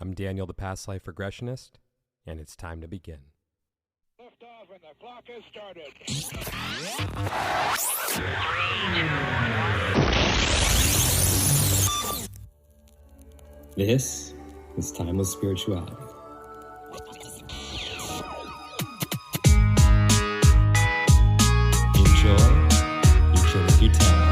I'm Daniel, the past life regressionist, and it's time to begin. Lift off and the clock has started. This is Timeless Spirituality. Enjoy each of your time.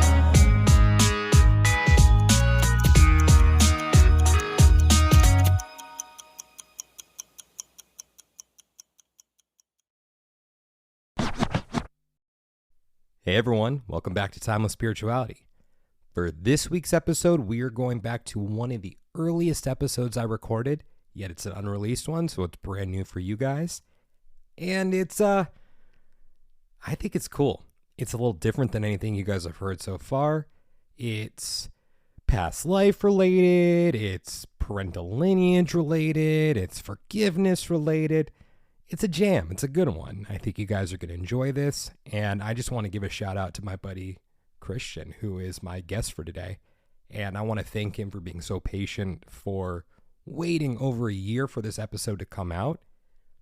Hey everyone, welcome back to Timeless Spirituality. For this week's episode, we are going back to one of the earliest episodes I recorded, yet it's an unreleased one, so it's brand new for you guys. And it's, I think it's cool. It's a little different than anything you guys have heard so far. It's past life related, it's parental lineage related, it's forgiveness related. It's a jam. It's a good one. I think you guys are going to enjoy this. And I just want to give a shout out to my buddy Christian, who is my guest for today. And I want to thank him for being so patient, for waiting over a year for this episode to come out,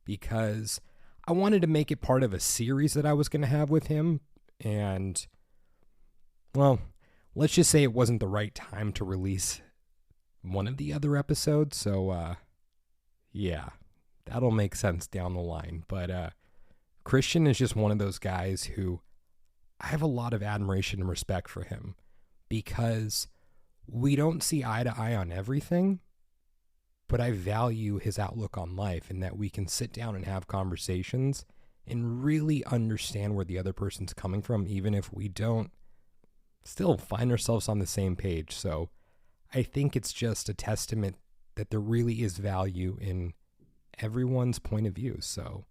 because I wanted to make it part of a series that I was going to have with him. And, well, let's just say it wasn't the right time to release one of the other episodes. So, yeah. That'll make sense down the line. But Christian is just one of those guys who I have a lot of admiration and respect for him, because we don't see eye to eye on everything, but I value his outlook on life, and that we can sit down and have conversations and really understand where the other person's coming from, even if we don't still find ourselves on the same page. So I think it's just a testament that there really is value in everyone's point of view. So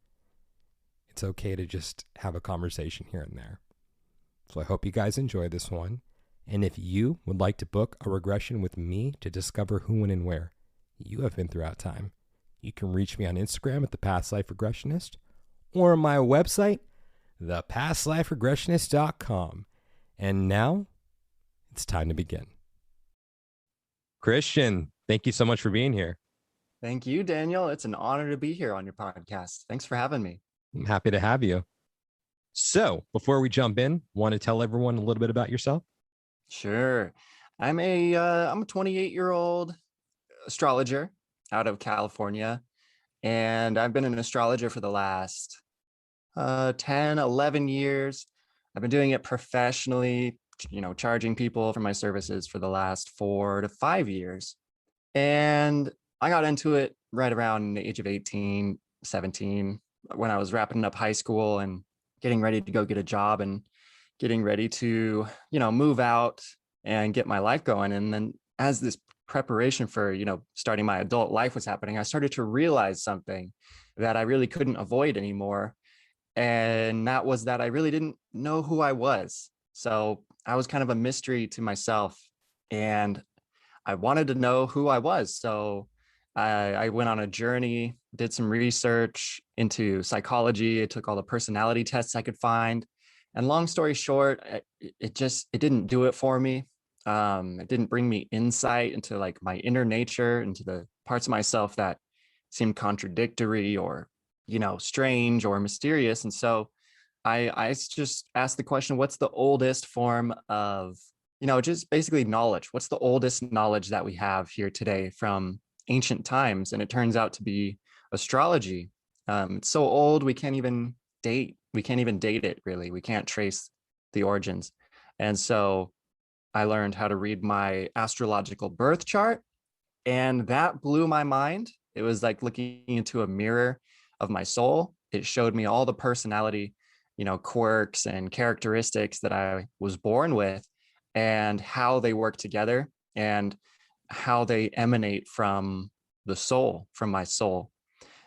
it's okay to just have a conversation here and there. So I hope you guys enjoy this one. And if you would like to book a regression with me to discover who, when, and where you have been throughout time, you can reach me on Instagram at The Past Life Regressionist, or on my website, thepastliferegressionist.com. And now it's time to begin. Christian, thank you so much for being here. Thank you, Daniel. It's an honor to be here on your podcast. Thanks for having me. I'm happy to have you. So before we jump in, want to tell everyone a little bit about yourself? Sure. I'm a 28-year-old astrologer out of California, and I've been an astrologer for the last 10, 11 years. I've been doing it professionally, charging people for my services for the last 4 to 5 years. And I got into it right around the age of 18, 17, when I was wrapping up high school and getting ready to go get a job and getting ready to, move out and get my life going. And then as this preparation for, starting my adult life was happening, I started to realize something that I really couldn't avoid anymore. And that was that I really didn't know who I was. So I was kind of a mystery to myself, and I wanted to know who I was. So I went on a journey, did some research into psychology. I took all the personality tests I could find. And long story short, it didn't do it for me. It didn't bring me insight into like my inner nature, into the parts of myself that seemed contradictory or, strange or mysterious. And so I just asked the question, what's the oldest form of, just basically knowledge? What's the oldest knowledge that we have here today from ancient times? And it turns out to be astrology. It's so old we can't even date it, really. We can't trace the origins. And so I learned how to read my astrological birth chart, and that blew my mind. It was like looking into a mirror of my soul. It showed me all the personality, quirks and characteristics that I was born with, and how they work together, and how they emanate from the soul, from my soul.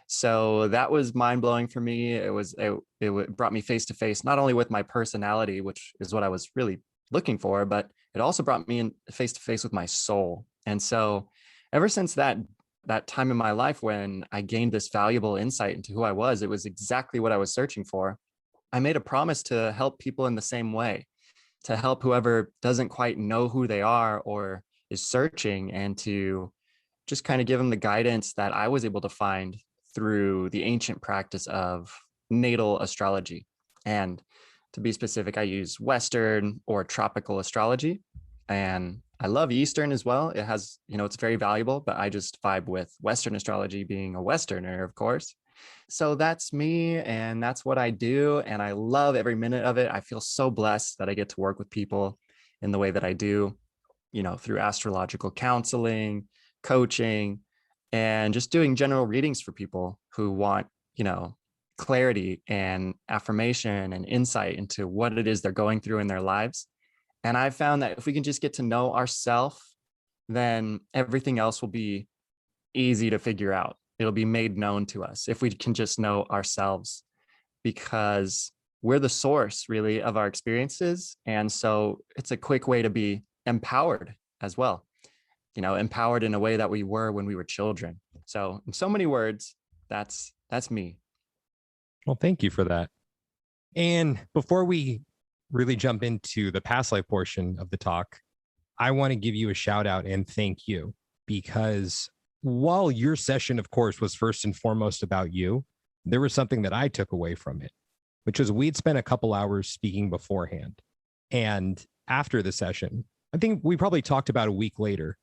So that was mind-blowing for me. It brought me face to face, not only with my personality, which is what I was really looking for, but it also brought me in face to face with my soul. And so ever since that time in my life when I gained this valuable insight into who I was, it was exactly what I was searching for. I made a promise to help people in the same way, to help whoever doesn't quite know who they are or is searching, and to just kind of give them the guidance that I was able to find through the ancient practice of natal astrology. And to be specific, I use Western or tropical astrology. And I love Eastern as well. It has, it's very valuable, but I just vibe with Western astrology, being a Westerner, of course. So that's me, and that's what I do. And I love every minute of it. I feel so blessed that I get to work with people in the way that I do, through astrological counseling, coaching, and just doing general readings for people who want, clarity and affirmation and insight into what it is they're going through in their lives. And I've found that if we can just get to know ourselves, then everything else will be easy to figure out. It'll be made known to us if we can just know ourselves, because we're the source really of our experiences. And so it's a quick way to be empowered as well, empowered in a way that we were when we were children. So in so many words, that's me. Well, thank you for that. And before we really jump into the past life portion of the talk, I want to give you a shout out and thank you, because while your session, of course, was first and foremost about you, there was something that I took away from it, which was we'd spent a couple hours speaking beforehand. And after the session, I think we probably talked about a week later,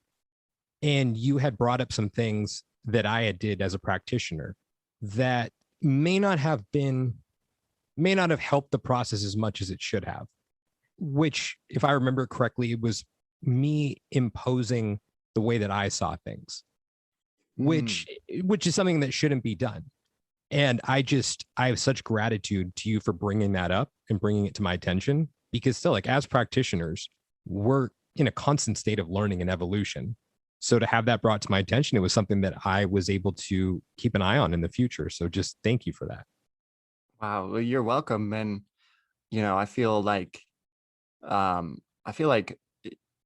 and you had brought up some things that I had did as a practitioner that may not have helped the process as much as it should have, which, if I remember correctly, it was me imposing the way that I saw things, which is something that shouldn't be done. And I have such gratitude to you for bringing that up and bringing it to my attention, because still, like, as practitioners, we're in a constant state of learning and evolution. So to have that brought to my attention, it was something that I was able to keep an eye on in the future. So just thank you for that. Wow. Well, you're welcome. And, I feel like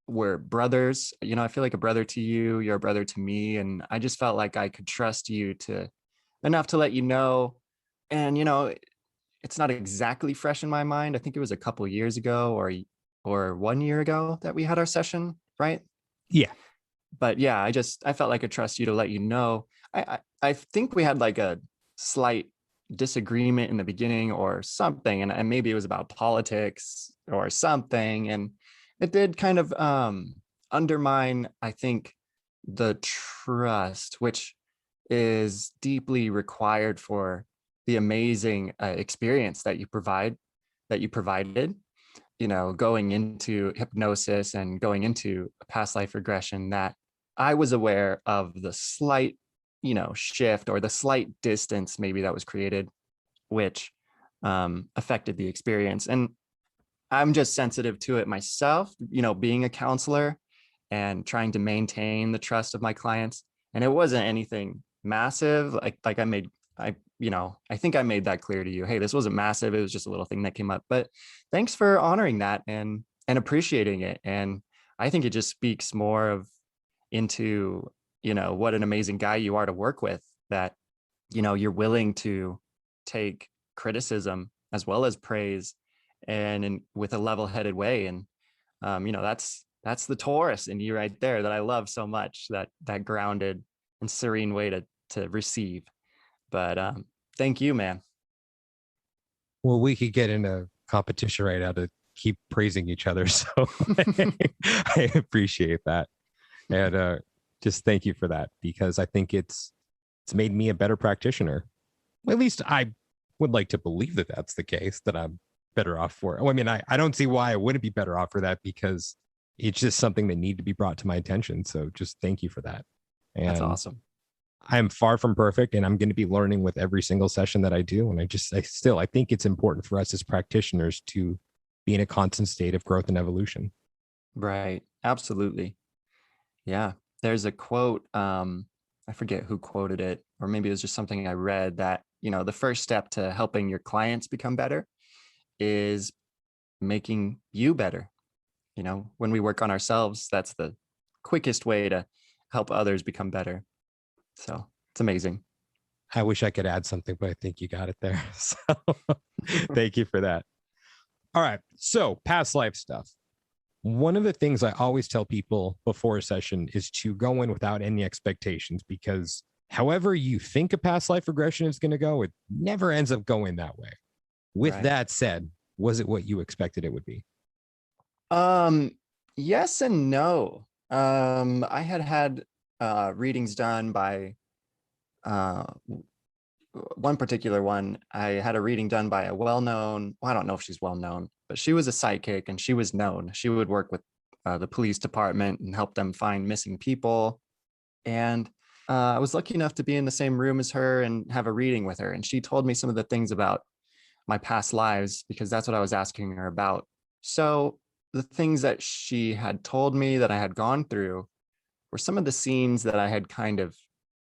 we're brothers. I feel like a brother to you, you're a brother to me. And I just felt like I could trust you enough to let you know. And, it's not exactly fresh in my mind. I think it was a couple of years ago or 1 year ago that we had our session, right? Yeah. But yeah, I felt like I trust you to let you know. I think we had like a slight disagreement in the beginning or something, and maybe it was about politics or something, and it did kind of undermine, I think, the trust, which is deeply required for the amazing experience that you provided, going into hypnosis and going into past life regression, that I was aware of the slight, shift or the slight distance maybe that was created, which affected the experience. And I'm just sensitive to it myself, being a counselor and trying to maintain the trust of my clients. And it wasn't anything massive. I think I made that clear to you. Hey, this wasn't massive. It was just a little thing that came up. But thanks for honoring that and appreciating it. And I think it just speaks more into what an amazing guy you are to work with, that, you're willing to take criticism as well as praise and with a level-headed way. And, that's the Taurus in you right there that I love so much, that grounded and serene way to receive. But thank you, man. Well, we could get in a competition right now to keep praising each other. So I appreciate that. And just thank you for that, because I think it's made me a better practitioner. Well, at least I would like to believe that that's the case, that I'm better off for it. Well, I mean, I don't see why I wouldn't be better off for that, because it's just something that needed to be brought to my attention. So just thank you for that. And that's awesome. I'm far from perfect, and I'm going to be learning with every single session that I do. And I think it's important for us as practitioners to be in a constant state of growth and evolution. Right. Absolutely. Yeah. There's a quote, I forget who quoted it, or maybe it was just something I read, that, the first step to helping your clients become better is making you better. When we work on ourselves, that's the quickest way to help others become better. So it's amazing. I wish I could add something, but I think you got it there. So thank you for that. All right. So past life stuff. One of the things I always tell people before a session is to go in without any expectations, because however you think a past life regression is going to go, it never ends up going that way. With Right. that said, was it what you expected it would be? Yes and no. I had readings done by one particular one. I had a reading done by a well-known, well, I don't know if she's well-known, but she was a psychic and she was known. She would work with the police department and help them find missing people. And I was lucky enough to be in the same room as her and have a reading with her. And she told me some of the things about my past lives, because that's what I was asking her about. So the things that she had told me that I had gone through were some of the scenes that I had kind of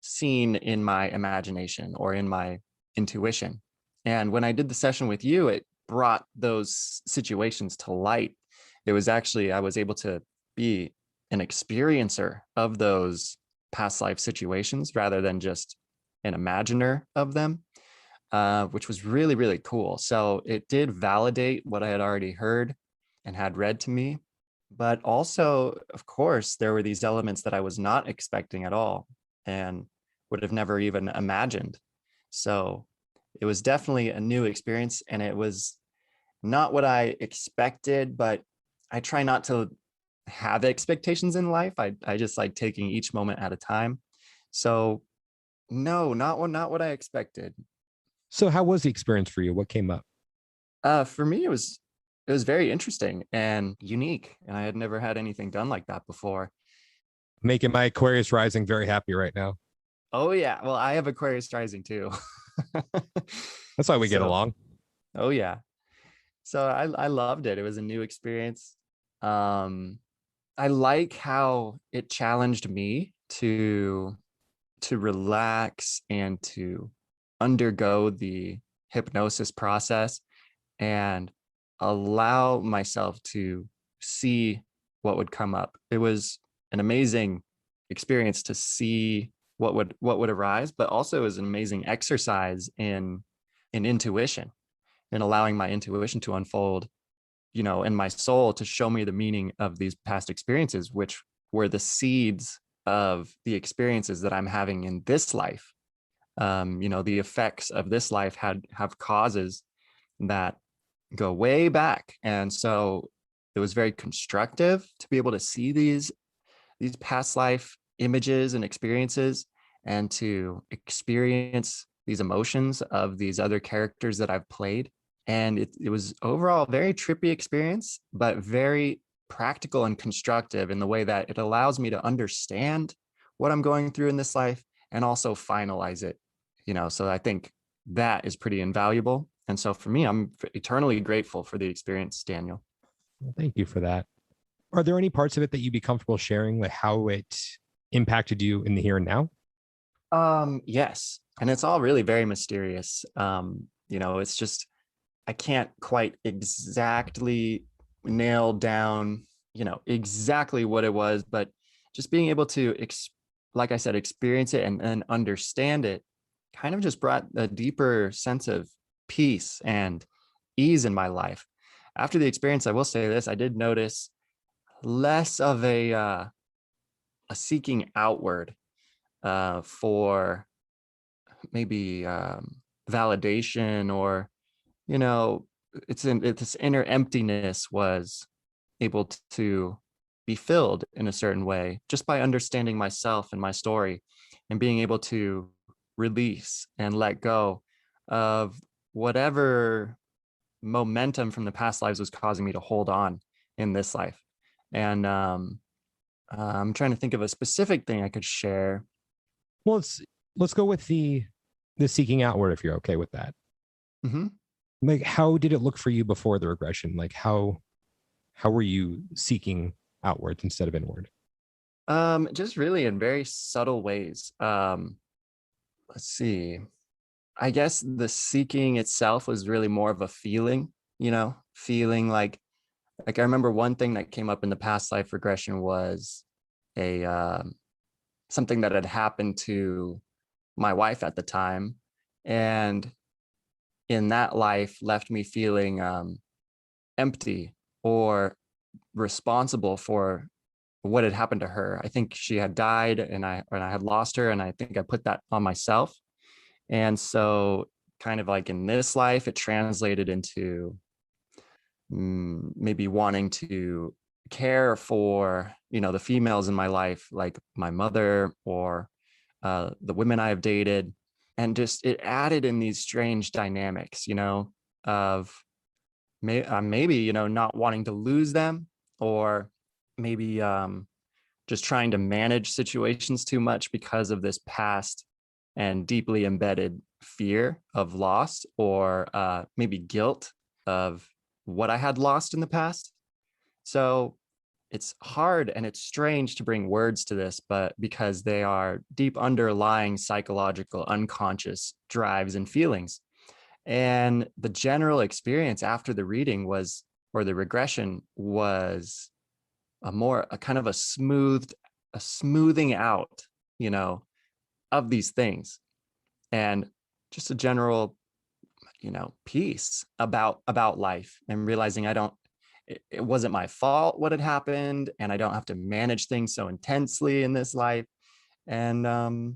seen in my imagination or in my intuition. And when I did the session with you, it brought those situations to light. It was actually, I was able to be an experiencer of those past life situations rather than just an imaginer of them, which was really, really cool. So it did validate what I had already heard and had read to me. But also, of course, there were these elements that I was not expecting at all and would have never even imagined. So it was definitely a new experience, and it was not what I expected, but I try not to have expectations in life. I just like taking each moment at a time. So no, not what I expected. So, how was the experience for you? What came up? For me, it was very interesting and unique, and I had never had anything done like that before. Making my Aquarius rising very happy right now. Oh yeah, well, I have Aquarius rising too. That's why we get So, along. oh yeah. So I loved it. It was a new experience. Um, I like how it challenged me to relax and to undergo the hypnosis process and allow myself to see what would come up. It was an amazing experience to see what would arise, but also it was an amazing exercise in intuition and allowing my intuition to unfold, in my soul, to show me the meaning of these past experiences, which were the seeds of the experiences that I'm having in this life. The effects of this life have causes that go way back. And so it was very constructive to be able to see these past life images and experiences and to experience these emotions of these other characters that I've played. And it was overall a very trippy experience, but very practical and constructive in the way that it allows me to understand what I'm going through in this life and also finalize it. So I think that is pretty invaluable. And so for me, I'm eternally grateful for the experience, Daniel. Well, thank you for that. Are there any parts of it that you'd be comfortable sharing, like how it impacted you in the here and now? Yes. And it's all really very mysterious. It's just, I can't quite exactly nail down, exactly what it was, but just being able to, like I said, experience it and understand it kind of just brought a deeper sense of peace and ease in my life. After the experience, I will say this, I did notice less of a seeking outward for maybe validation, or this inner emptiness was able to be filled in a certain way just by understanding myself and my story and being able to release and let go of whatever momentum from the past lives was causing me to hold on in this life. And I'm trying to think of a specific thing I could share. Well, let's go with the seeking outward, if you're okay with that. Mm-hmm. Like, how did it look for you before the regression? Like, how were you seeking outwards instead of inward? Just really in very subtle ways. Let's see. I guess the seeking itself was really more of a feeling, feeling like I remember one thing that came up in the past life regression was a something that had happened to my wife at the time, and in that life left me feeling empty or responsible for what had happened to her. I think she had died and I had lost her. And I think I put that on myself. And so kind of like in this life, it translated into maybe wanting to care for, the females in my life, like my mother or the women I have dated. And just it added in these strange dynamics, of maybe, not wanting to lose them, or maybe just trying to manage situations too much because of this past and deeply embedded fear of loss, or maybe guilt of what I had lost in the past. So it's hard and it's strange to bring words to this, but because they are deep underlying psychological unconscious drives and feelings. And the general experience after the reading was, or the regression was, a kind of a smoothing out, of these things, and just a general, peace about life, and realizing it wasn't my fault what had happened, and I don't have to manage things so intensely in this life. And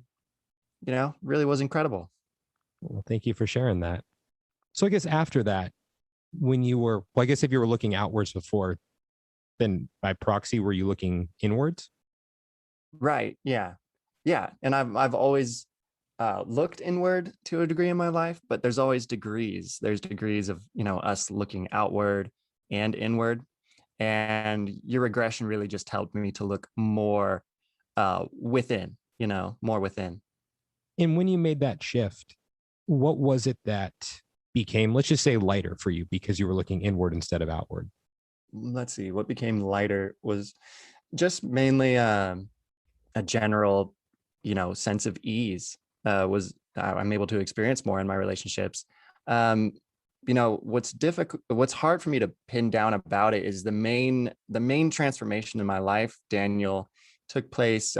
really was incredible. Well, thank you for sharing that. So I guess after that, when you were, well, I guess if you were looking outwards before, then by proxy, were you looking inwards? Right. Yeah. Yeah. And I've always looked inward to a degree in my life, but there's always degrees. There's degrees of, us looking outward and inward. And your regression really just helped me to look more within, more within. And when you made that shift, what was it that became, let's just say, lighter for you because you were looking inward instead of outward? Let's see, what became lighter was just mainly a general, sense of ease. I'm able to experience more in my relationships. What's hard for me to pin down about it is the main transformation in my life, Daniel, took place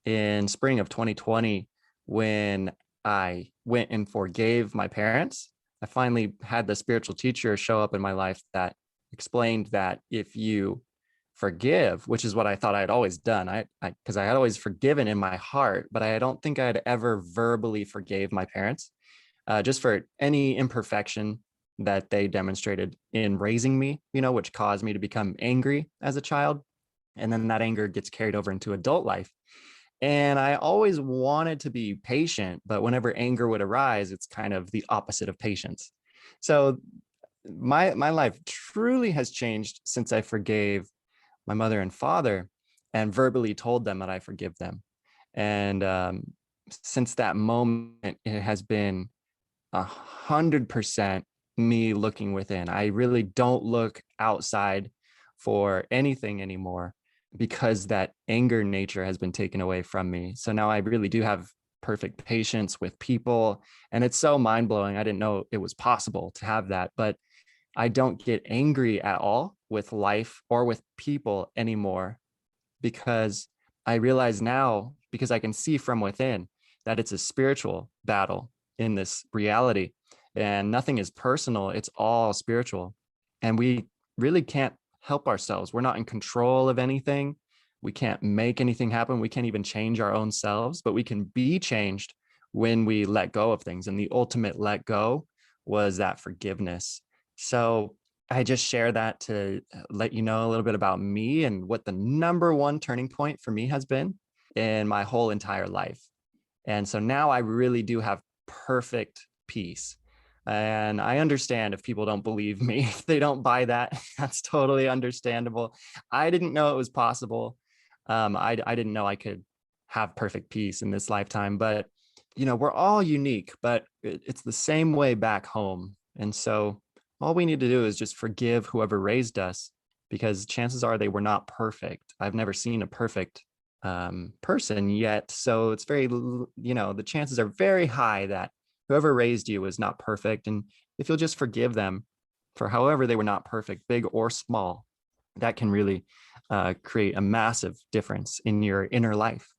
in spring of 2020 when I went and forgave my parents. I finally had the spiritual teacher show up in my life that explained that if you forgive, which is what I thought I had always done, because I had always forgiven in my heart, but I don't think I had ever verbally forgave my parents, just for any imperfection that they demonstrated in raising me, which caused me to become angry as a child. And then that anger gets carried over into adult life. And I always wanted to be patient, but whenever anger would arise, it's kind of the opposite of patience. So my life truly has changed since I forgave my mother and father and verbally told them that I forgive them. And since that moment, it has been 100% me looking within. I really don't look outside for anything anymore, because that anger nature has been taken away from me. So now I really do have perfect patience with people. And it's so mind-blowing. I didn't know it was possible to have that, but I don't get angry at all with life or with people anymore, because I realize now, because I can see from within, that it's a spiritual battle in this reality, and nothing is personal. It's all spiritual. And we really can't help ourselves. We're not in control of anything. We can't make anything happen. We can't even change our own selves, but we can be changed when we let go of things. And the ultimate let go was that forgiveness. So I just share that to let you know a little bit about me and what the number one turning point for me has been in my whole entire life. And so now I really do have perfect peace. And I understand if people don't believe me, if they don't buy that, that's totally understandable. I didn't know it was possible. I didn't know I could have perfect peace in this lifetime, but we're all unique, but it's the same way back home. And so all we need to do is just forgive whoever raised us, because chances are they were not perfect. I've never seen a perfect person yet. So it's very, the chances are very high that whoever raised you is not perfect. And if you'll just forgive them for however they were not perfect, big or small, that can really create a massive difference in your inner life.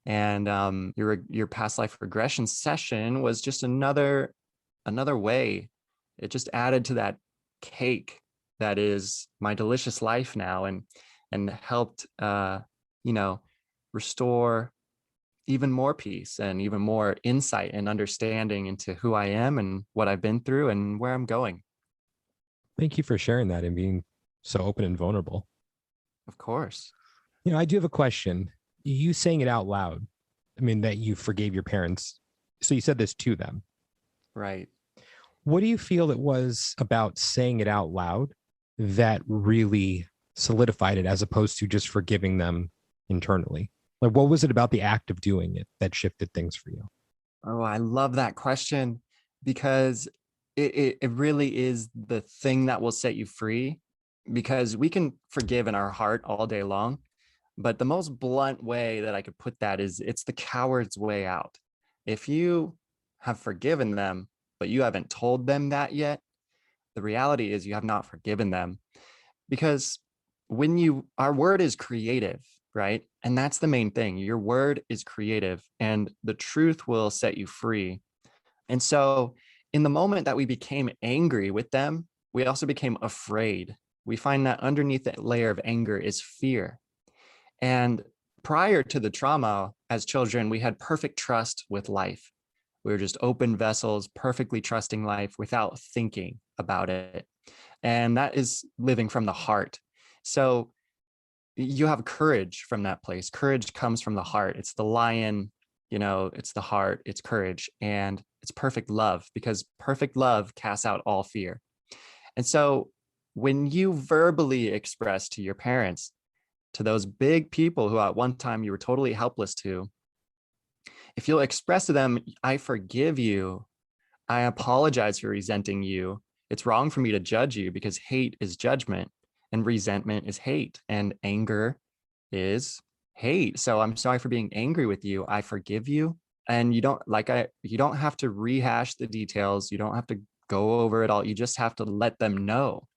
And your past life regression session was just another way. It just added to that cake that is my delicious life now, and helped restore even more peace and even more insight and understanding into who I am and what I've been through and where I'm going. Thank you for sharing that and being so open and vulnerable. Of course. I do have a question. You saying it out loud, I mean, that you forgave your parents. So you said this to them. Right. What do you feel it was about saying it out loud that really solidified it as opposed to just forgiving them internally? Like, what was it about the act of doing it that shifted things for you? Oh, I love that question, because it really is the thing that will set you free, because we can forgive in our heart all day long. But the most blunt way that I could put that is it's the coward's way out. If you have forgiven them, but you haven't told them that yet, the reality is you have not forgiven them. Because our word is creative, right? And that's the main thing. Your word is creative and the truth will set you free. And so in the moment that we became angry with them, we also became afraid. We find that underneath that layer of anger is fear. And prior to the trauma, as children, we had perfect trust with life. We were just open vessels, perfectly trusting life without thinking about it. And that is living from the heart. So you have courage from that place. Courage comes from the heart. It's the lion, it's the heart, it's courage, and it's perfect love, because perfect love casts out all fear. And so when you verbally express to your parents, to those big people who at one time you were totally helpless to, if you'll express to them, I forgive you, I apologize for resenting you, it's wrong for me to judge you, because hate is judgment and resentment is hate and anger is hate. So I'm sorry for being angry with you. I forgive you. And you don't have to rehash the details. You don't have to go over it all. You just have to let them know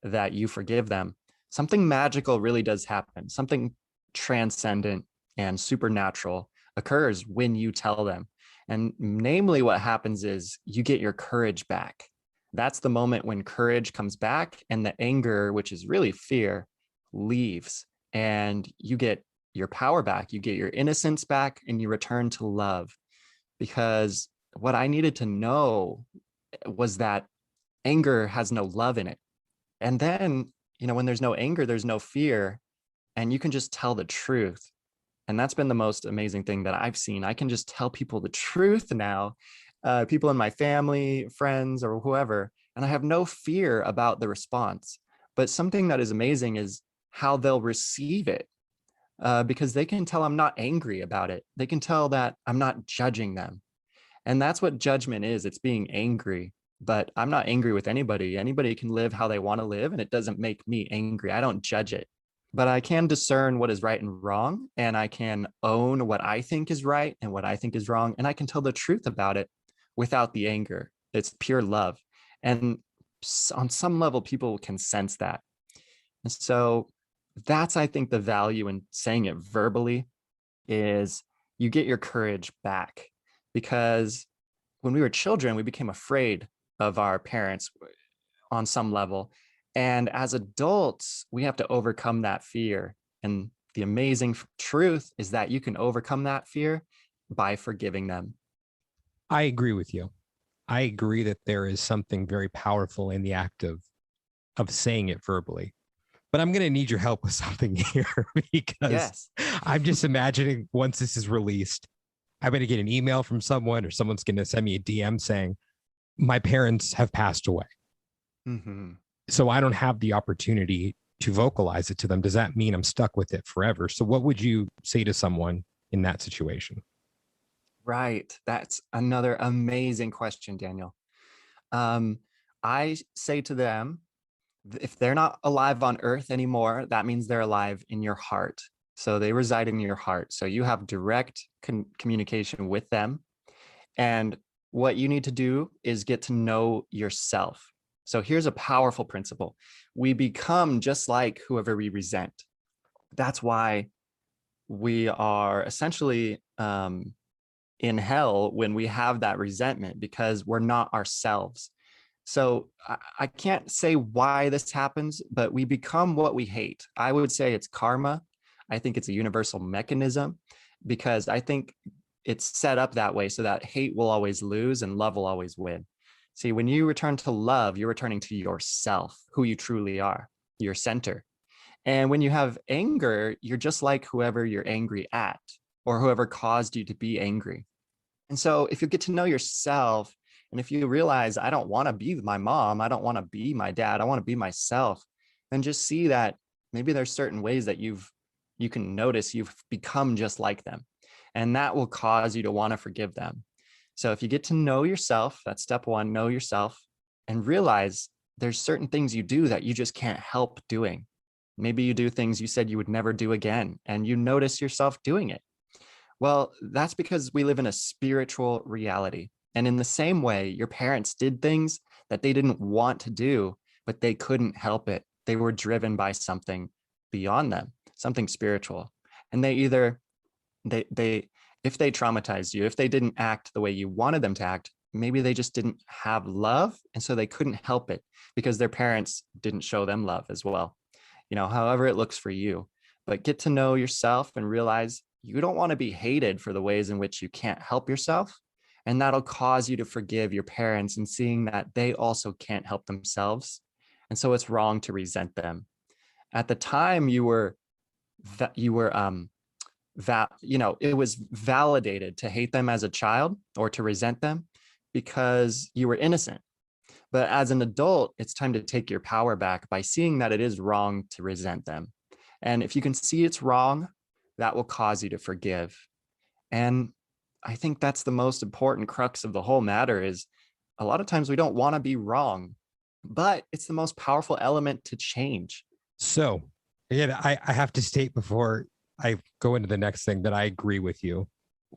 that you forgive them. Something magical really does happen. Something transcendent and supernatural occurs when you tell them. And namely, what happens is you get your courage back. That's the moment when courage comes back and the anger, which is really fear, leaves, and you get your power back, you get your innocence back, and you return to love. Because what I needed to know was that anger has no love in it. And then, when there's no anger, there's no fear, and you can just tell the truth. And that's been the most amazing thing that I've seen. I can just tell people the truth now, people in my family, friends, or whoever, and I have no fear about the response. But something that is amazing is how they'll receive it, because they can tell I'm not angry about it. They can tell that I'm not judging them. And that's what judgment is. It's being angry. But I'm not angry with anybody. Anybody can live how they want to live, and it doesn't make me angry. I don't judge it. But I can discern what is right and wrong, and I can own what I think is right and what I think is wrong, and I can tell the truth about it without the anger. It's pure love. And on some level, people can sense that. And so that's, I think, the value in saying it verbally is you get your courage back. Because when we were children, we became afraid of our parents on some level. And as adults, we have to overcome that fear. And the amazing truth is that you can overcome that fear by forgiving them. I agree with you. I agree that there is something very powerful in the act of saying it verbally. But I'm going to need your help with something here, because Yes. I'm just imagining once this is released, I'm going to get an email from someone, or someone's going to send me a DM saying, my parents have passed away. Mm-hmm. So I don't have the opportunity to vocalize it to them. Does that mean I'm stuck with it forever? So what would you say to someone in that situation? Right. That's another amazing question, Daniel. I say to them, if they're not alive on earth anymore, that means they're alive in your heart. So they reside in your heart. So you have direct communication with them. And what you need to do is get to know yourself. So here's a powerful principle. We become just like whoever we resent. That's why we are essentially in hell when we have that resentment, because we're not ourselves. So I can't say why this happens, but we become what we hate. I would say it's karma. I think it's a universal mechanism because I think it's set up that way so that hate will always lose and love will always win. See, when you return to love, you're returning to yourself, who you truly are, your center. And when you have anger, you're just like whoever you're angry at or whoever caused you to be angry. And so if you get to know yourself, and if you realize, I don't want to be my mom, I don't want to be my dad, I want to be myself, then just see that maybe there's certain ways that you can notice you've become just like them. And that will cause you to want to forgive them. So if you get to know yourself, that's step one, know yourself, and realize there's certain things you do that you just can't help doing. Maybe you do things you said you would never do again, and you notice yourself doing it. Well, that's because we live in a spiritual reality. And in the same way, your parents did things that they didn't want to do, but they couldn't help it. They were driven by something beyond them, something spiritual. And they either, if they traumatized you, if they didn't act the way you wanted them to act, maybe they just didn't have love. And so they couldn't help it because their parents didn't show them love as well. However it looks for you. But get to know yourself and realize you don't want to be hated for the ways in which you can't help yourself. And that'll cause you to forgive your parents and seeing that they also can't help themselves. And so it's wrong to resent them. At the time it was validated to hate them as a child or to resent them because you were innocent. But as an adult, it's time to take your power back by seeing that it is wrong to resent them. And if you can see it's wrong, that will cause you to forgive. And I think that's the most important crux of the whole matter is a lot of times we don't want to be wrong, but it's the most powerful element to change. So again, I have to state before I go into the next thing that I agree with you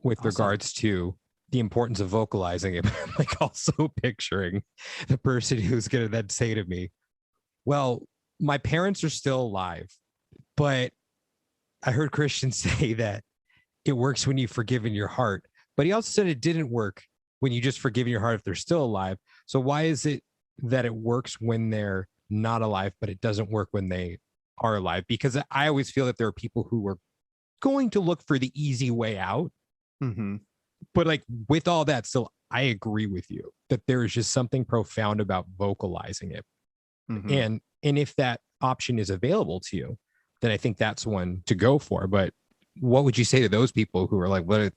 with Awesome. regards to the importance of vocalizing it. I'm like also picturing the person who's going to then say to me, well, my parents are still alive, but I heard Christian say that it works when you forgive in your heart, but he also said it didn't work when you just forgive in your heart if they're still alive. So why is it that it works when they're not alive, but it doesn't work when they are alive? Because I always feel that there are people who are going to look for the easy way out. Mm-hmm. But like with all that, still, I agree with you that there is just something profound about vocalizing it. Mm-hmm. And if that option is available to you, then I think that's one to go for. But what would you say to those people who are like, what if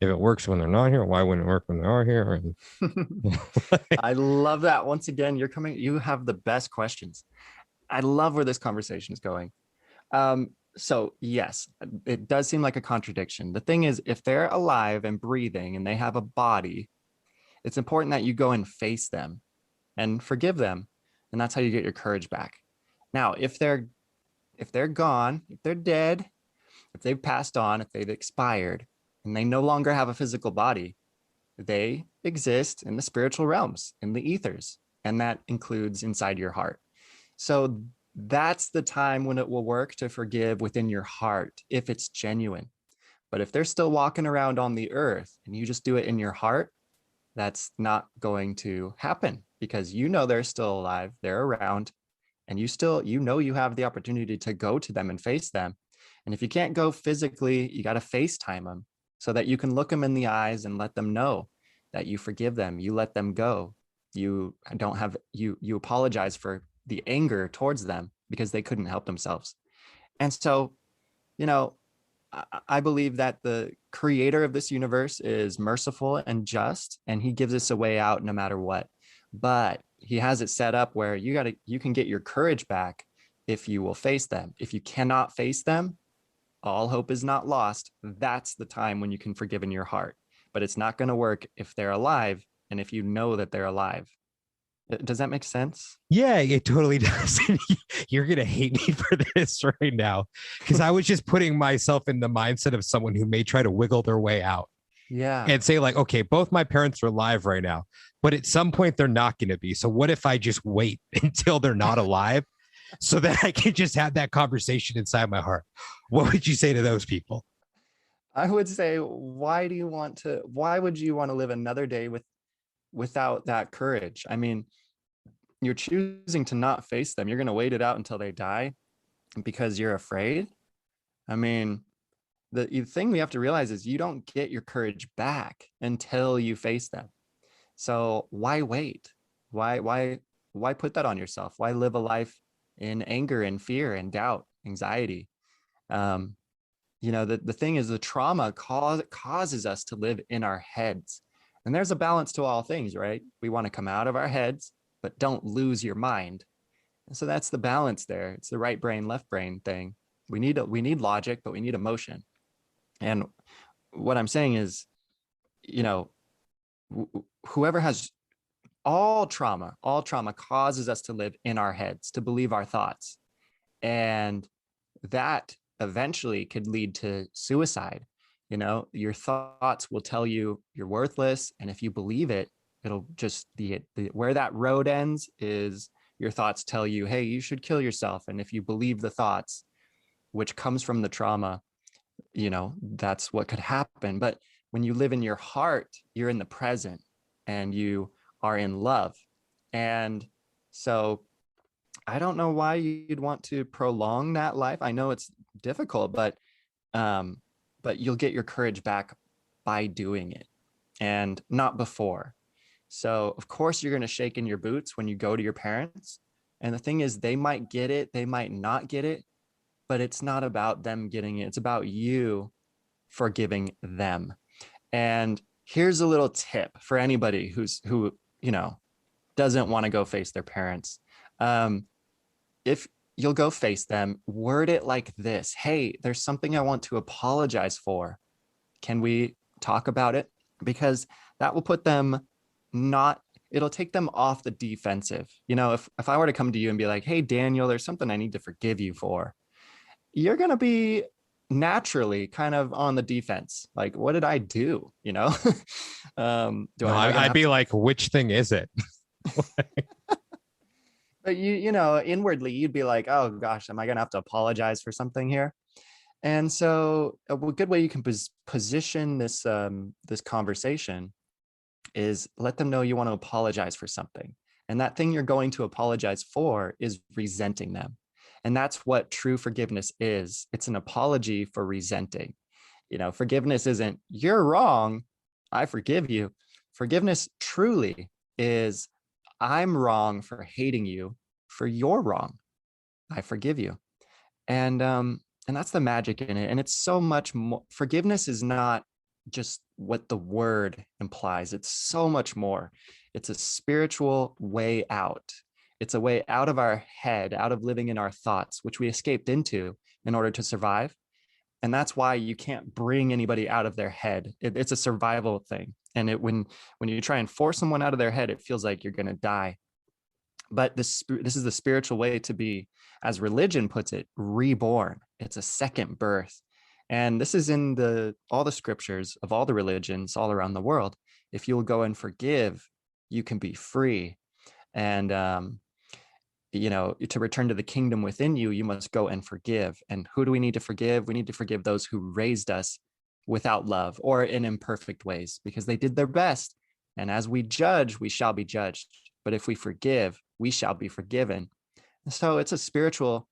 it works when they're not here? Why wouldn't it work when they are here? I love that. Once again, you have the best questions. I love where this conversation is going. So yes, it does seem like a contradiction. The thing is, if they're alive and breathing and they have a body, it's important that you go and face them and forgive them. And that's how you get your courage back. Now, if they're gone, if they're dead, if they've passed on, if they've expired, and they no longer have a physical body, they exist in the spiritual realms, in the ethers, and that includes inside your heart. So that's the time when it will work to forgive within your heart if it's genuine. But if they're still walking around on the earth and you just do it in your heart, that's not going to happen because they're still alive, they're around, and you have the opportunity to go to them and face them. And if you can't go physically, you got to FaceTime them so that you can look them in the eyes and let them know that you forgive them, you let them go. You apologize for the anger towards them because they couldn't help themselves. And so, I believe that the creator of this universe is merciful and just, and he gives us a way out no matter what. But he has it set up where you can get your courage back if you will face them. If you cannot face them, all hope is not lost. That's the time when you can forgive in your heart. But it's not going to work if they're alive and if you know that they're alive. Does that make sense? Yeah, it totally does. You're going to hate me for this right now because I was just putting myself in the mindset of someone who may try to wiggle their way out. Yeah. And say like, okay, both my parents are alive right now, but at some point they're not going to be. So what if I just wait until they're not alive so that I can just have that conversation inside my heart? What would you say to those people? I would say, why would you want to live another day without that courage? I mean, you're choosing to not face them. You're going to wait it out until they die because you're afraid. I mean, the thing we have to realize is you don't get your courage back until you face them. So why wait? Why put that on yourself? Why live a life in anger and fear and doubt, anxiety? The thing is, the trauma causes us to live in our heads. And there's a balance to all things, right? We want to come out of our heads, but don't lose your mind. And so that's the balance there. It's the right brain, left brain thing. We need logic, but we need emotion. And what I'm saying is, whoever has all trauma causes us to live in our heads, to believe our thoughts. And that eventually could lead to suicide. Your thoughts will tell you you're worthless. And if you believe it, it'll just where that road ends is your thoughts tell you, hey, you should kill yourself. And if you believe the thoughts, which comes from the trauma, that's what could happen. But when you live in your heart, you're in the present and you are in love. And so I don't know why you'd want to prolong that life. I know it's difficult, but you'll get your courage back by doing it and not before. So of course you're going to shake in your boots when you go to your parents. And the thing is, they might get it, they might not get it, but it's not about them getting it. It's about you forgiving them. And here's a little tip for anybody who doesn't want to go face their parents. If you'll go face them, word it like this: hey, there's something I want to apologize for. Can we talk about it? Because that will put them it'll take them off the defensive. If I were to come to you and be like, hey, Daniel, there's something I need to forgive you for, you're going to be naturally kind of on the defense. Like, what did I do? I'd be like, which thing is it? But inwardly you'd be like, oh gosh, am I going to have to apologize for something here? And so a good way you can position this conversation is let them know you want to apologize for something. And that thing you're going to apologize for is resenting them. And that's what true forgiveness is. It's an apology for resenting. Forgiveness isn't, you're wrong, I forgive you. Forgiveness truly is, I'm wrong for hating you, for you're wrong, I forgive you. And that's the magic in it. And it's so much more. Forgiveness is not just what the word implies. It's so much more. It's a spiritual way out. It's a way out of our head, out of living in our thoughts, which we escaped into in order to survive. And that's why you can't bring anybody out of their head. It's a survival thing. And when you try and force someone out of their head, it feels like you're going to die. But this is the spiritual way to be, as religion puts it, reborn. It's a second birth. And this is in all the scriptures of all the religions all around the world. If you'll go and forgive, you can be free. And, to return to the kingdom within you, you must go and forgive. And who do we need to forgive? We need to forgive those who raised us without love or in imperfect ways, because they did their best. And as we judge, we shall be judged. But if we forgive, we shall be forgiven. So it's a spiritual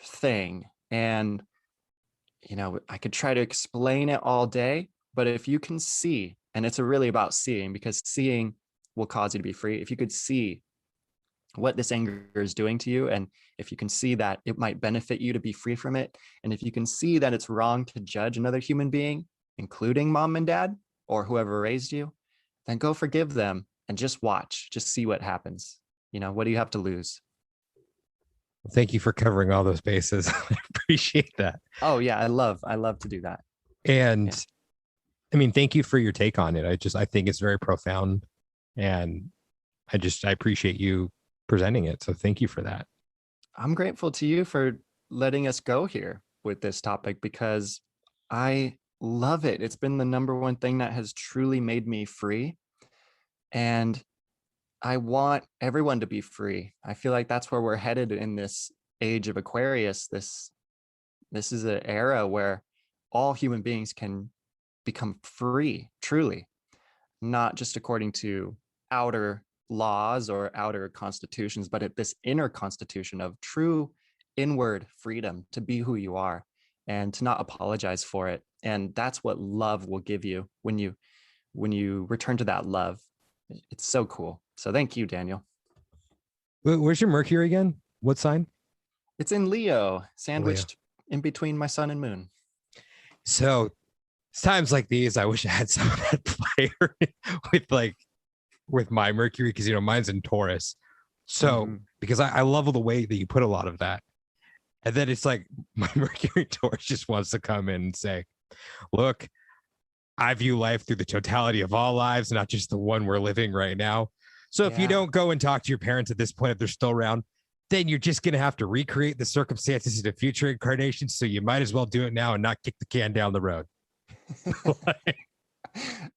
thing. And, I could try to explain it all day, but if you can see, and it's really about seeing, because seeing will cause you to be free. If you could see what this anger is doing to you, and if you can see that it might benefit you to be free from it, and if you can see that it's wrong to judge another human being, including mom and dad or whoever raised you, then go forgive them and just watch, just see what happens. What do you have to lose? Thank you for covering all those bases. I appreciate that. Oh yeah, I love to do that. And yeah. Thank you for your take on it. I think it's very profound, and I appreciate you presenting it. So thank you for that. I'm grateful to you for letting us go here with this topic, because I love it. It's been the number one thing that has truly made me free. And I want everyone to be free. I feel like that's where we're headed in this age of Aquarius. This is an era where all human beings can become free, truly, not just according to outer laws or outer constitutions, but this inner constitution of true inward freedom to be who you are and to not apologize for it. And that's what love will give you when you return to that love. It's so cool. So thank you, Daniel. Where's your Mercury again? What sign? It's in Leo, sandwiched in between my sun and moon. So it's times like these, I wish I had some of that player with my Mercury, because mine's in Taurus. So because I love the way that you put a lot of that. And then it's like my Mercury Taurus just wants to come in and say, look, I view life through the totality of all lives, not just the one we're living right now. So if you don't go and talk to your parents at this point, if they're still around, then you're just going to have to recreate the circumstances in a future incarnation. So you might as well do it now and not kick the can down the road.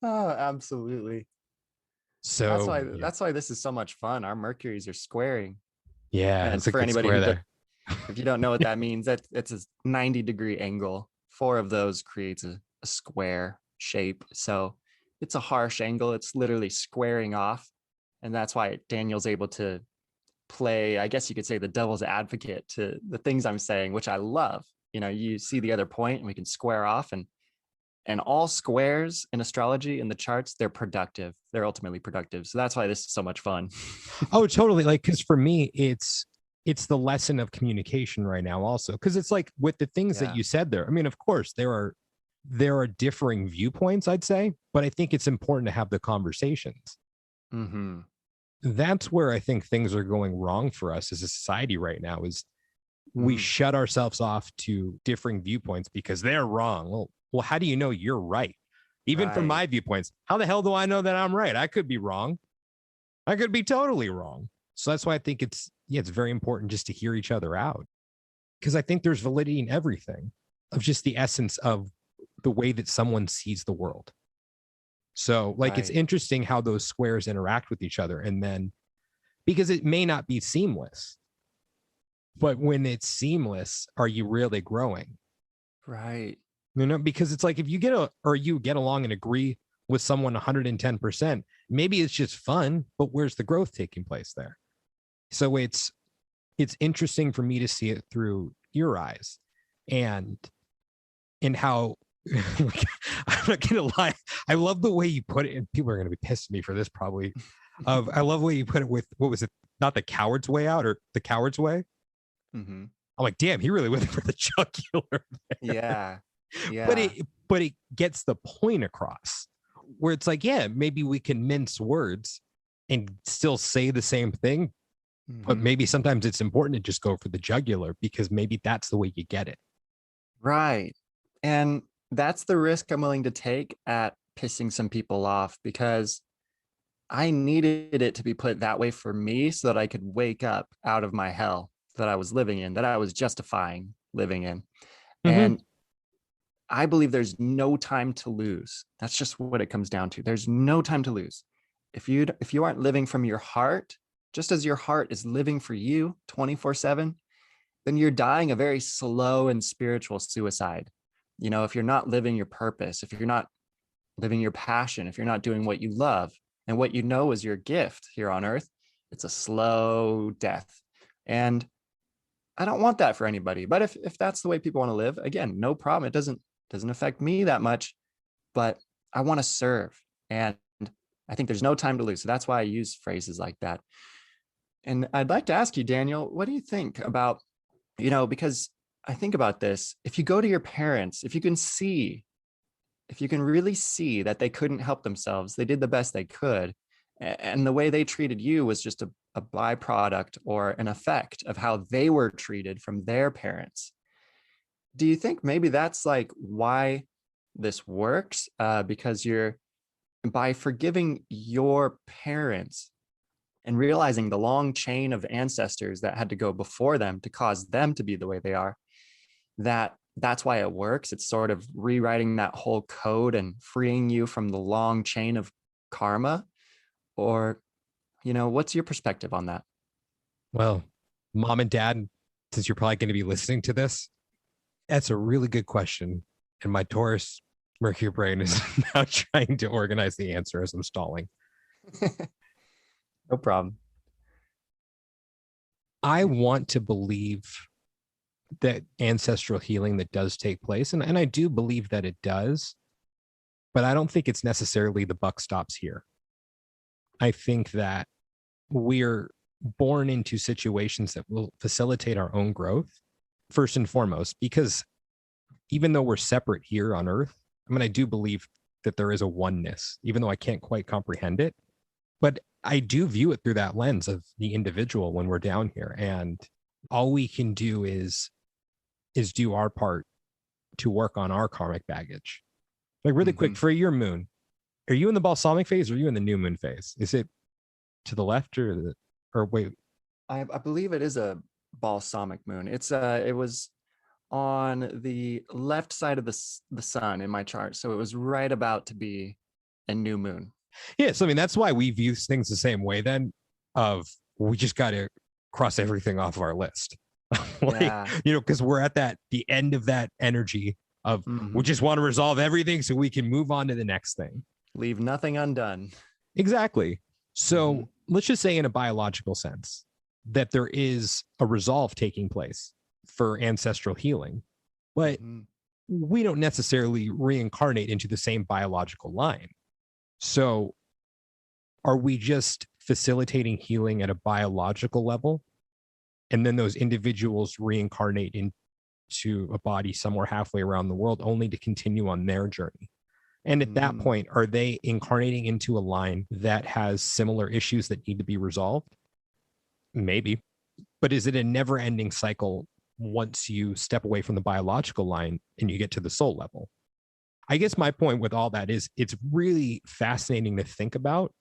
Oh, absolutely. So that's why this is so much fun. Our Mercuries are squaring. Yeah. And for anybody if you don't know what that means, it's a 90-degree angle. 4 of those creates a square shape. So it's a harsh angle. It's literally squaring off. And that's why Daniel's able to play, I guess you could say, the devil's advocate to the things I'm saying, which I love. You see the other point and we can square off, and all squares in astrology in the charts, they're productive. They're ultimately productive. So that's why this is so much fun. Oh, totally. Because for me, it's the lesson of communication right now also. Because it's like with the things that you said there, I mean, of course, there are differing viewpoints, I'd say, but I think it's important to have the conversations. Mm-hmm. That's where I think things are going wrong for us as a society right now, is we shut ourselves off to differing viewpoints because they're wrong. Well, how do you know you're right? Even from my viewpoints, how the hell do I know that I'm right? I could be wrong. I could be totally wrong. So that's why I think it's very important just to hear each other out, because I think there's validity in everything of just the essence of the way that someone sees the world. So it's interesting how those squares interact with each other. And then, because it may not be seamless, but when it's seamless, are you really growing? Right. Because it's like, if you get along and agree with someone 110%, maybe it's just fun, but where's the growth taking place there? So it's interesting for me to see it through your eyes, and how I'm not gonna lie, I love the way you put it, and people are gonna be pissed at me for this probably. I love the way you put it with, what was it? Not the coward's way out, or the coward's way. Mm-hmm. I'm like, damn, he really went for the jugular there. Yeah. But it gets the point across, where it's like, maybe we can mince words and still say the same thing, but maybe sometimes it's important to just go for the jugular, because maybe that's the way you get it. Right. And that's the risk I'm willing to take at pissing some people off, because I needed it to be put that way for me so that I could wake up out of my hell that I was living in, that I was justifying living in. And I believe there's no time to lose. That's just what it comes down to. There's no time to lose. If you aren't living from your heart, just as your heart is living for you 24/7, then you're dying a very slow and spiritual suicide. If you're not living your purpose, if you're not living your passion, if you're not doing what you love and what you know is your gift here on earth, it's a slow death. And I don't want that for anybody. But if that's the way people want to live, again, no problem. It doesn't affect me that much, but I want to serve. And I think there's no time to lose. So that's why I use phrases like that. And I'd like to ask you, Daniel, what do you think about, because I think about this, if you go to your parents, if you can really see that they couldn't help themselves, they did the best they could, and the way they treated you was just a byproduct or an effect of how they were treated from their parents. Do you think maybe that's like why this works? Because by forgiving your parents and realizing the long chain of ancestors that had to go before them to cause them to be the way they are, that's why it works. It's sort of rewriting that whole code and freeing you from the long chain of karma. Or, what's your perspective on that? Well, mom and dad, since you're probably going to be listening to this, that's a really good question. And my Taurus Mercury brain is now trying to organize the answer as I'm stalling. No problem. I want to believe that ancestral healing that does take place, and I do believe that it does, but I don't think it's necessarily the buck stops here. I think that we're born into situations that will facilitate our own growth, first and foremost, because even though we're separate here on Earth, I mean, I do believe that there is a oneness, even though I can't quite comprehend it. But I do view it through that lens of the individual when we're down here. And all we can do is do our part to work on our karmic baggage. Like really quick, for your moon, are you in the balsamic phase or are you in the new moon phase? Is it to the left or wait? I believe it is a balsamic moon. It was on the left side of the sun in my chart, so it was right about to be a new moon. Yeah, so I mean that's why we view things the same way. Then, of we just got to cross everything off of our list, because we're at the end of that energy of we just want to resolve everything so we can move on to the next thing. Leave nothing undone. Exactly. So let's just say in a biological sense that there is a resolve taking place for ancestral healing, but we don't necessarily reincarnate into the same biological line. So are we just facilitating healing at a biological level? And then those individuals reincarnate into a body somewhere halfway around the world only to continue on their journey. And at that point, are they incarnating into a line that has similar issues that need to be resolved? Maybe. But is it a never ending cycle once you step away from the biological line and you get to the soul level? I guess my point with all that is it's really fascinating to think about,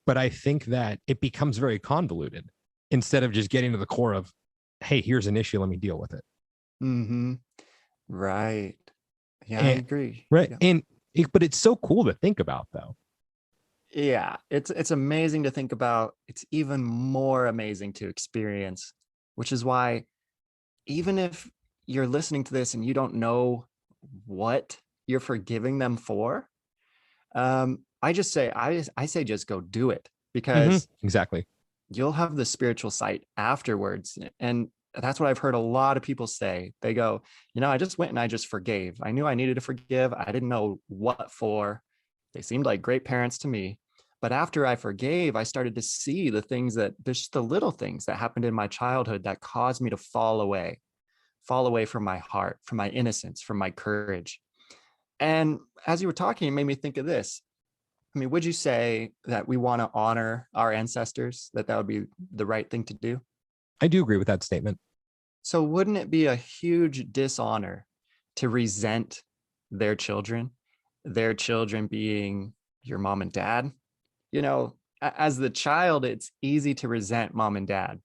but I think that it becomes very convoluted instead of just getting to the core of, hey, here's an issue, let me deal with it. Right. Yeah, I agree. Right. Yeah. But it's so cool to think about, though. Yeah, it's amazing to think about. It's even more amazing to experience, which is why even if you're listening to this and you don't know what you're forgiving them for, I say just go do it, because exactly, you'll have the spiritual sight afterwards. And that's what I've heard a lot of people say. They go, I just went and I just forgave. I knew I needed to forgive. I didn't know what for. They seemed like great parents to me. But after I forgave, I started to see the things there's the little things that happened in my childhood that caused me to fall away from my heart, from my innocence, from my courage. And as you were talking, it made me think of this. I mean, would you say that we want to honor our ancestors, that would be the right thing to do? I do agree with that statement. So wouldn't it be a huge dishonor to resent their children being your mom and dad? As the child, it's easy to resent mom and dad.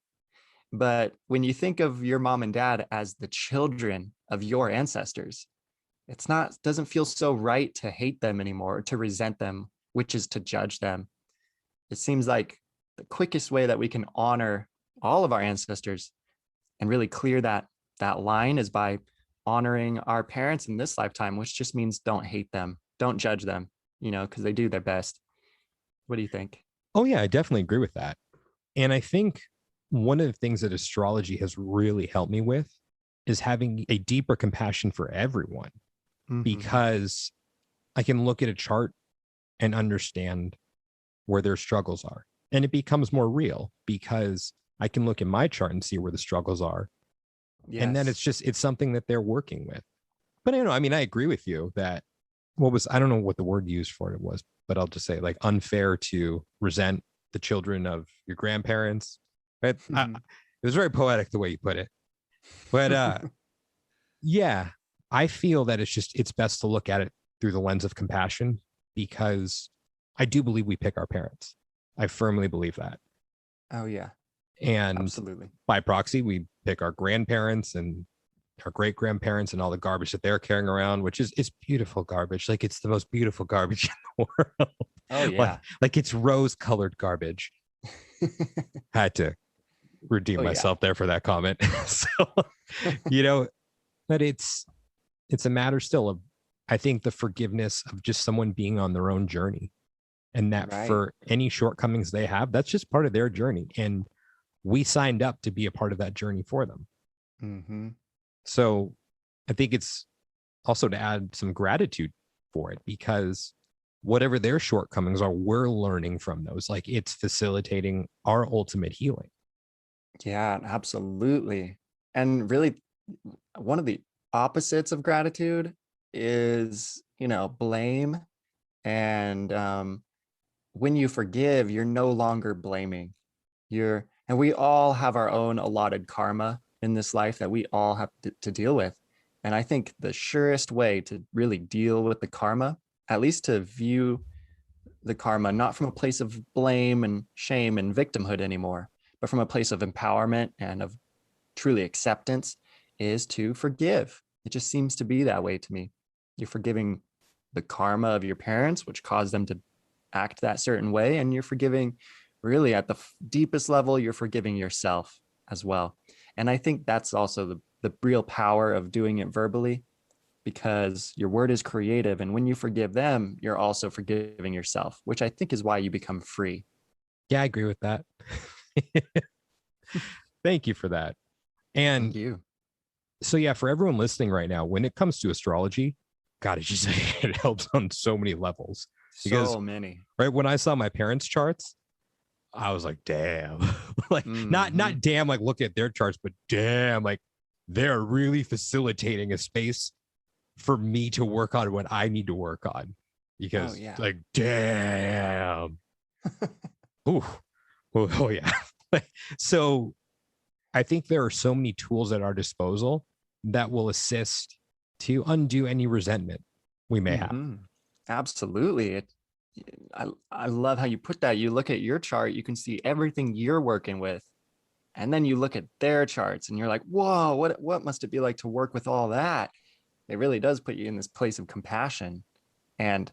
But when you think of your mom and dad as the children of your ancestors, doesn't feel so right to hate them anymore, to resent them, which is to judge them. It seems like the quickest way that we can honor all of our ancestors and really clear that line is by honoring our parents in this lifetime, which just means don't hate them, don't judge them, because they do their best. What do you think? Oh yeah, I definitely agree with that. And I think one of the things that astrology has really helped me with is having a deeper compassion for everyone, because I can look at a chart and understand where their struggles are. And it becomes more real because I can look at my chart and see where the struggles are. Yes. And then it's something that they're working with. But I agree with you that I don't know what the word used for it was, but I'll just say like unfair to resent the children of your grandparents. Right? It was very poetic the way you put it. But yeah, I feel that it's best to look at it through the lens of compassion, because I do believe we pick our parents. I firmly believe that. Oh yeah. And absolutely, by proxy, we pick our grandparents and our great grandparents and all the garbage that they're carrying around, which is beautiful garbage. Like it's the most beautiful garbage in the world. Oh yeah. like it's rose colored garbage. Had to redeem myself there for that comment. So, but it's a matter still of, I think, the forgiveness of just someone being on their own journey. and that Right. for any shortcomings they have, that's just part of their journey. And we signed up to be a part of that journey for them. Mm-hmm. So I think it's also to add some gratitude for it, because whatever their shortcomings are, we're learning from those. Like, it's facilitating our ultimate healing. Yeah, absolutely. And really, one of the opposites of gratitude is, blame. And when you forgive, you're no longer blaming. And we all have our own allotted karma in this life that we all have to deal with. And I think the surest way to really deal with the karma, at least to view the karma not from a place of blame and shame and victimhood anymore, but from a place of empowerment and of truly acceptance, is to forgive. It just seems to be that way to me. You're forgiving the karma of your parents, which caused them to act that certain way. And you're forgiving, really at the deepest level, you're forgiving yourself as well. And I think that's also the real power of doing it verbally, because your word is creative. And when you forgive them, you're also forgiving yourself, which I think is why you become free. Yeah, I agree with that. Thank you for that. And Thank you. so, yeah, for everyone listening right now, when it comes to astrology, God, it's just it helps on so many levels. Because, So many. right, when I saw my parents' charts, I was like, damn, like not Mhm. damn, like look at their charts, but damn, like they're really facilitating a space for me to work on what I need to work on. Because yeah. like, damn. Ooh. Oh yeah. So I think there are so many tools at our disposal that will assist to undo any resentment we may have. Mhm. Absolutely. I love how you put that. You look at your chart, you can see everything you're working with. And then you look at their charts and you're like, whoa, what must it be like to work with all that? It really does put you in this place of compassion. And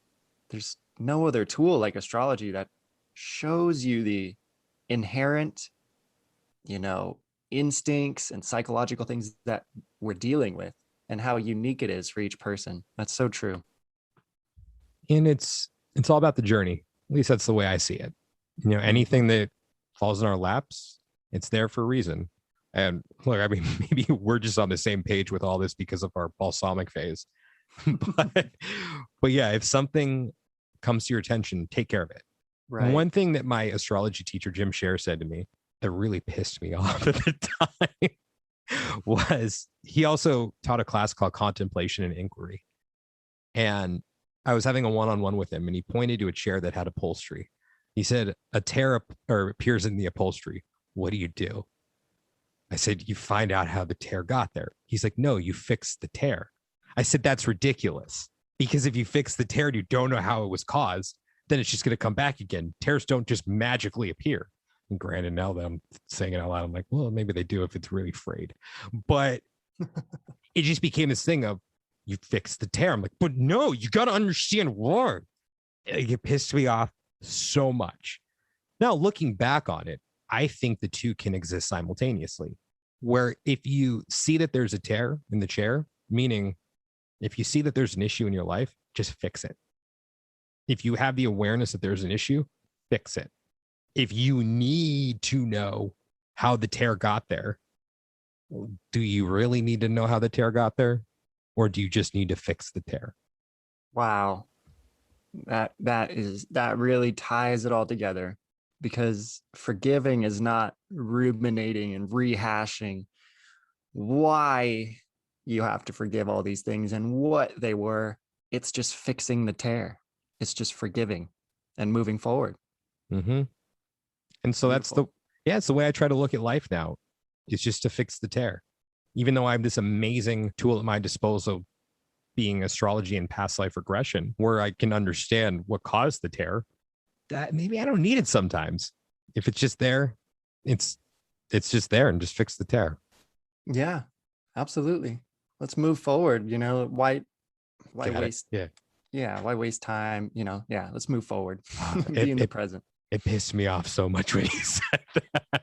there's no other tool like astrology that shows you the inherent, instincts and psychological things that we're dealing with and how unique it is for each person. That's so true. And it's all about the journey. At least that's the way I see it. Anything that falls in our laps, it's there for a reason. And look, I mean, maybe we're just on the same page with all this because of our balsamic phase. but yeah, if something comes to your attention, take care of it. Right. And one thing that my astrology teacher, Jim Scher, said to me that really pissed me off at the time was he also taught a class called Contemplation and Inquiry. And I was having a one-on-one with him, and he pointed to a chair that had upholstery. He said, a tear appears in the upholstery. What do you do? I said, you find out how the tear got there. He's like, no, you fix the tear. I said, that's ridiculous. Because if you fix the tear and you don't know how it was caused, then it's just going to come back again. Tears don't just magically appear. And granted, now that I'm saying it out loud, I'm like, well, maybe they do if it's really frayed. But it just became this thing of, you fix the tear. I'm like, but no, you got to understand why. It pissed me off so much. Now, looking back on it, I think the two can exist simultaneously. Where if you see that there's a tear in the chair, meaning if you see that there's an issue in your life, just fix it. If you have the awareness that there's an issue, fix it. If you need to know how the tear got there, do you really need to know how the tear got there? Or do you just need to fix the tear? Wow. That really ties it all together, because forgiving is not ruminating and rehashing why you have to forgive all these things and what they were. It's just fixing the tear. It's just forgiving and moving forward. Mm-hmm. And so Beautiful. it's the way I try to look at life now. It's just to fix the tear. Even though I have this amazing tool at my disposal, being astrology and past life regression, where I can understand what caused the tear, that maybe I don't need it sometimes. If it's just there, it's just there, and just fix the tear. Yeah, absolutely. Let's move forward. Why Got it. waste? Yeah. Yeah, why waste time? Yeah, let's move forward. Be It- in the it- present. It pissed me off so much when he said that.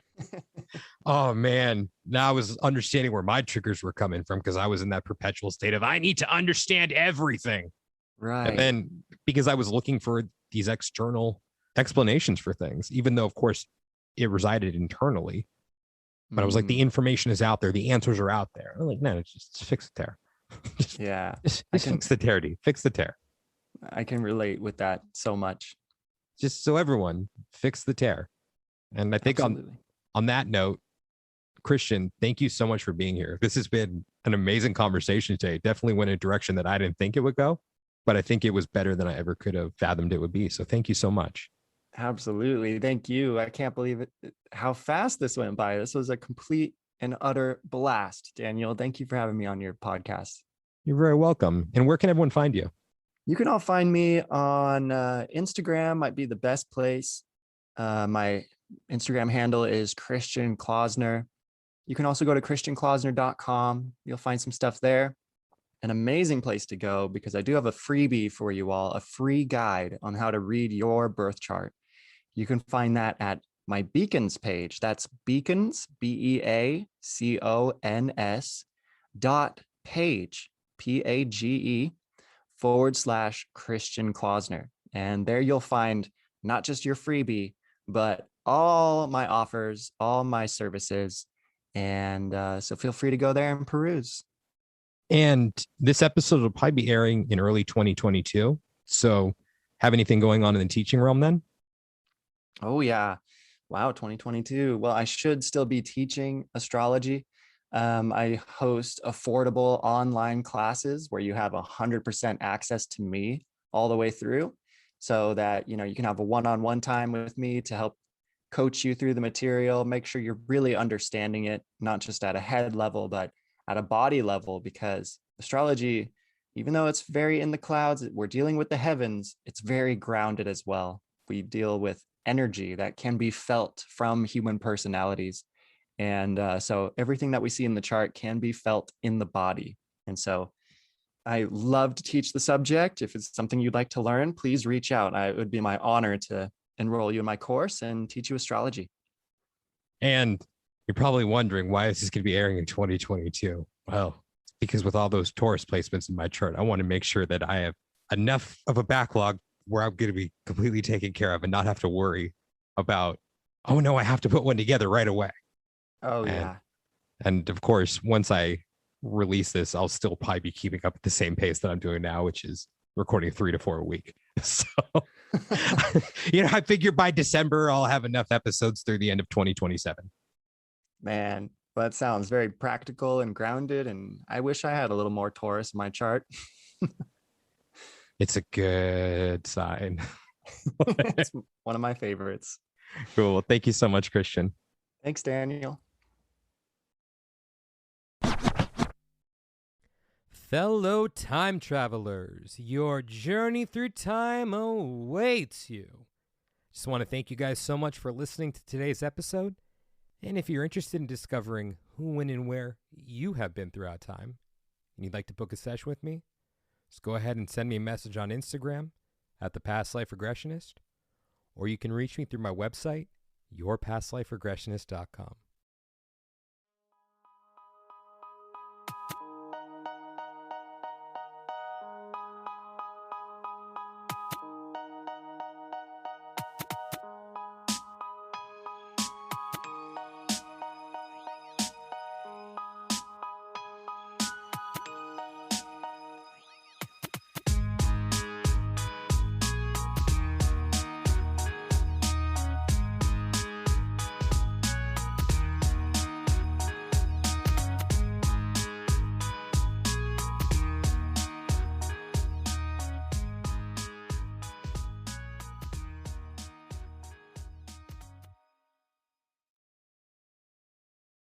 Oh man, now I was understanding where my triggers were coming from, because I was in that perpetual state of I need to understand everything. Right. And then because I was looking for these external explanations for things, even though, of course, it resided internally. But I was like, the information is out there. The answers are out there. I'm like, no, just fix the tear. Yeah. Just fix the tear, D. Fix the tear. I can relate with that so much. Just so everyone, fix the tear. And I think on that note, Christian, thank you so much for being here. This has been an amazing conversation today. Definitely went in a direction that I didn't think it would go, but I think it was better than I ever could have fathomed it would be. So thank you so much. Absolutely. Thank you. I can't believe it, how fast this went by. This was a complete and utter blast. Daniel, thank you for having me on your podcast. You're very welcome. And where can everyone find you? You can all find me on Instagram, might be the best place. My Instagram handle is Christian Klausner. You can also go to christianklausner.com. You'll find some stuff there. An amazing place to go, because I do have a freebie for you all, a free guide on how to read your birth chart. You can find that at my Beacons page. That's Beacons, BEACONS.page, PAGE /Christian Klausner. And there you'll find not just your freebie, but all my offers, all my services. And so feel free to go there and peruse. And this episode will probably be airing in early 2022. So have anything going on in the teaching realm then? Oh, yeah. Wow, 2022. Well, I should still be teaching astrology. I host affordable online classes where you have 100% access to me all the way through, so that, you can have a one-on-one time with me to help coach you through the material, make sure you're really understanding it, not just at a head level, but at a body level, because astrology, even though it's very in the clouds, we're dealing with the heavens, it's very grounded as well. We deal with energy that can be felt from human personalities. And so everything that we see in the chart can be felt in the body. And so I love to teach the subject. If it's something you'd like to learn, please reach out. It would be my honor to enroll you in my course and teach you astrology. And you're probably wondering, why is this going to be airing in 2022? Well, because with all those Taurus placements in my chart, I want to make sure that I have enough of a backlog where I'm going to be completely taken care of and not have to worry about, oh no, I have to put one together right away. Oh, yeah. And of course, once I release this, I'll still probably be keeping up at the same pace that I'm doing now, which is recording 3 to 4 a week. So, I figure by December, I'll have enough episodes through the end of 2027. Man, that sounds very practical and grounded. And I wish I had a little more Taurus in my chart. It's a good sign. It's one of my favorites. Cool. Well, thank you so much, Christian. Thanks, Daniel. Fellow time travelers, your journey through time awaits you. Just want to thank you guys so much for listening to today's episode. And if you're interested in discovering who, when, and where you have been throughout time, and you'd like to book a session with me, just go ahead and send me a message on Instagram at The Past Life Regressionist, or you can reach me through my website, yourpastliferegressionist.com.